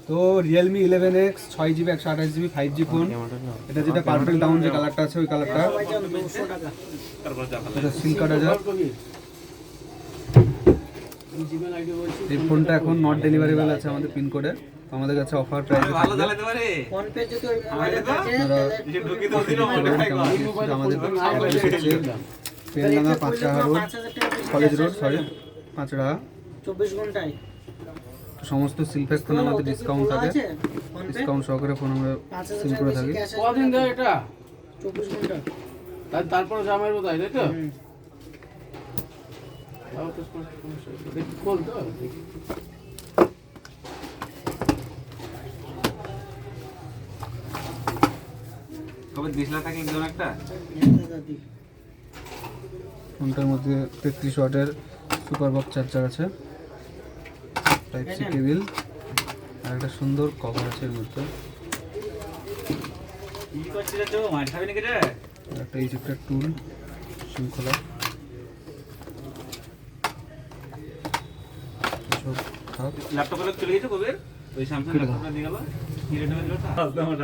তো realme 11x 6GB 128GB 5G phone, এটা যেটা পার্পল ডাউন যে কালারটা আছে ওই কালারটা, এটা সিল্ক কাটাজার। এই ফোনটা এখন নট ডেলিভারেবল আছে আমাদের পিনকোডে, আমাদের কাছে অফার প্রাইসে থাকবে। আমাদের পেনলাঙ্গা 5 টাকা রোড, কলেজ রোড, সরি 5 টাকা 24 ঘন্টায় সমস্ত সিলপ্যাক ফোন আমাদের ডিসকাউন্ট থাকে, ডিসকাউন্ট সহকারে ফোন আমরা সেল করে থাকি। কদিন দেয় এটা 24 ঘন্টা তারপরে জামাই বোধহয় তাই তো খোল তো কবে 20 লাখ টাকা ইনকাম একটা ফোনটার মধ্যে 33 ওয়াটের সুপার বক্স চার্জার আছে, টাইপ সি কেবল, আর একটা সুন্দর কভার আছে এর মধ্যে। কি করছিস তো মার খাবি নাকি রে? একটা ইজেক্টর টুল, শৃঙ্খলা, ল্যাপটপ চলে গেছে কবে? ওই স্যামসাং ল্যাপটপটা দিয়ে গেল কি রেট হয়েছিল?